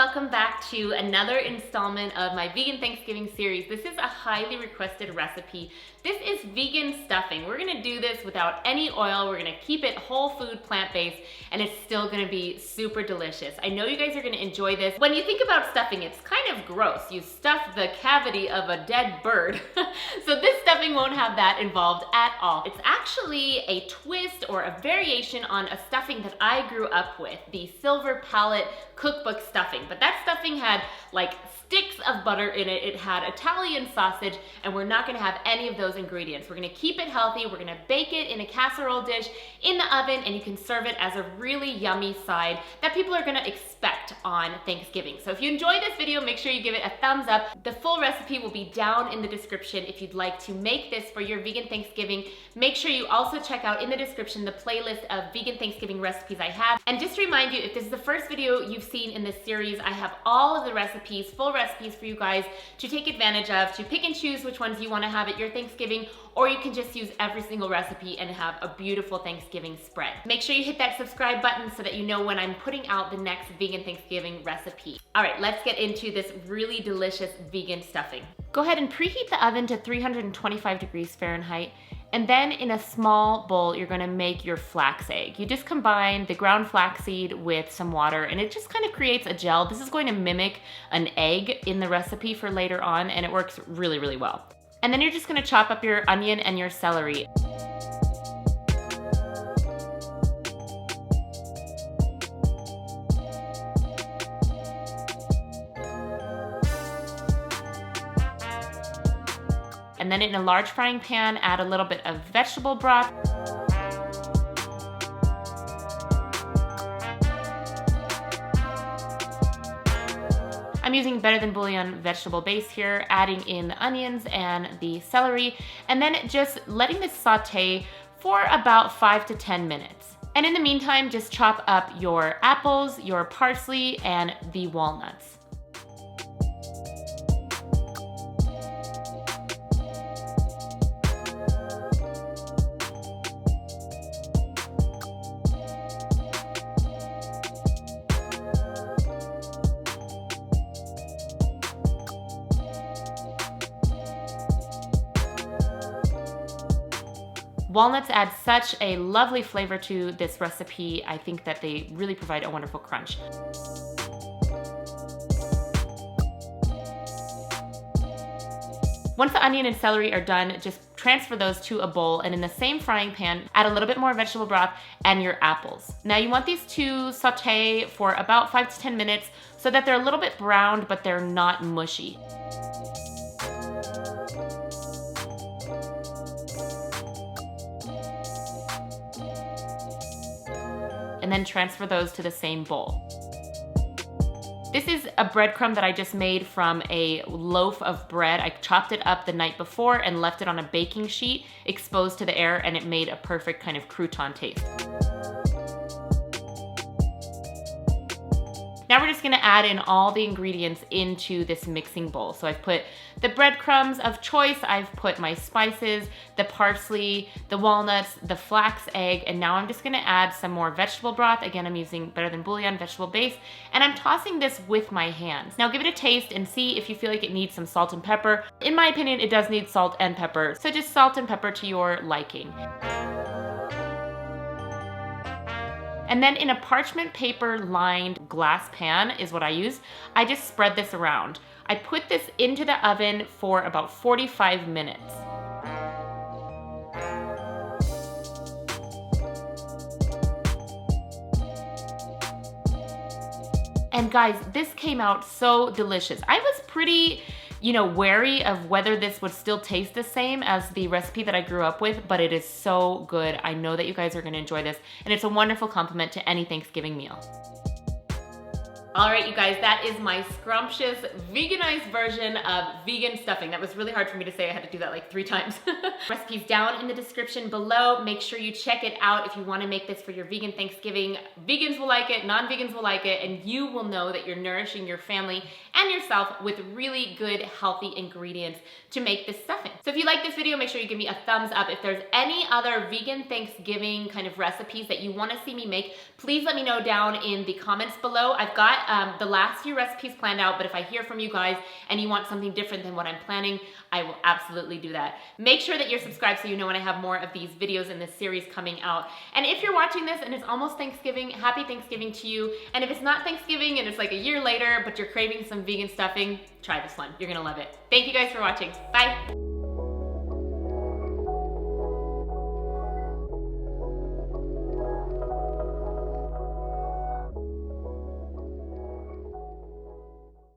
welcome back to another installment of my Vegan Thanksgiving series. This is a highly requested recipe. This is vegan stuffing. We're gonna do this without any oil. We're gonna keep it whole food, plant-based, and it's still gonna be super delicious. I know you guys are gonna enjoy this. When you think about stuffing, it's kind of gross. You stuff the cavity of a dead bird. So this stuffing won't have that involved at all. It's actually a twist or a variation on a stuffing that I grew up with, the Silver Palette cookbook stuffing. But that stuffing had like sticks of butter in it. It had Italian sausage, and we're not gonna have any of those ingredients. We're gonna keep it healthy. We're gonna bake it in a casserole dish in the oven, and you can serve it as a really yummy side that people are gonna expect on Thanksgiving. So if you enjoyed this video, make sure you give it a thumbs up. The full recipe will be down in the description if you'd like to make this for your vegan Thanksgiving. Make sure you also check out in the description the playlist of vegan Thanksgiving recipes I have. And just to remind you, if this is the first video you've seen in this series, I have all of the recipes, full recipes for you guys to take advantage of, to pick and choose which ones you want to have at your Thanksgiving, or you can just use every single recipe and have a beautiful Thanksgiving spread. Make sure you hit that subscribe button so that you know when I'm putting out the next vegan Thanksgiving recipe. All right, let's get into this really delicious vegan stuffing. Go ahead and preheat the oven to 325 degrees Fahrenheit. And then in a small bowl, you're gonna make your flax egg. You just combine the ground flaxseed with some water, and it just kind of creates a gel. This is going to mimic an egg in the recipe for later on, and it works really, really well. And then you're just gonna chop up your onion and your celery. And then in a large frying pan, add a little bit of vegetable broth. I'm using Better Than Bouillon vegetable base here, adding in the onions and the celery, and then just letting this saute for about 5 to 10 minutes. And in the meantime, just chop up your apples, your parsley, and the walnuts. Walnuts add such a lovely flavor to this recipe. I think that they really provide a wonderful crunch. Once the onion and celery are done, just transfer those to a bowl, and in the same frying pan, add a little bit more vegetable broth and your apples. Now you want these to saute for about 5 to 10 minutes so that they're a little bit browned, but they're not mushy. And then transfer those to the same bowl. This is a breadcrumb that I just made from a loaf of bread. I chopped it up the night before and left it on a baking sheet exposed to the air, and it made a perfect kind of crouton taste. Now we're just gonna add in all the ingredients into this mixing bowl. So I've put the breadcrumbs of choice, I've put my spices, the parsley, the walnuts, the flax egg, and now I'm just gonna add some more vegetable broth. Again, I'm using Better Than Bouillon vegetable base, and I'm tossing this with my hands. Now give it a taste and see if you feel like it needs some salt and pepper. In my opinion, it does need salt and pepper, so just salt and pepper to your liking. And then in a parchment paper lined glass pan is what I use. I just spread this around. I put this into the oven for about 45 minutes. And guys, this came out so delicious. I was pretty, wary of whether this would still taste the same as the recipe that I grew up with, but it is so good. I know that you guys are gonna enjoy this, and it's a wonderful complement to any Thanksgiving meal. All right, you guys, that is my scrumptious, veganized version of vegan stuffing. That was really hard for me to say. I had to do that like 3 times. Recipe's down in the description below. Make sure you check it out if you wanna make this for your vegan Thanksgiving. Vegans will like it, non-vegans will like it, and you will know that you're nourishing your family and yourself with really good, healthy ingredients to make this stuffing. So if you like this video, make sure you give me a thumbs up. If there's any other vegan Thanksgiving kind of recipes that you wanna see me make, please let me know down in the comments below. I've got got the last few recipes planned out, but if I hear from you guys and you want something different than what I'm planning, I will absolutely do that. Make sure that you're subscribed so you know when I have more of these videos in this series coming out. And if you're watching this and it's almost Thanksgiving, happy Thanksgiving to you. And if it's not Thanksgiving and it's like a year later, but you're craving some vegan stuffing, try this one. You're gonna love it. Thank you guys for watching. Bye.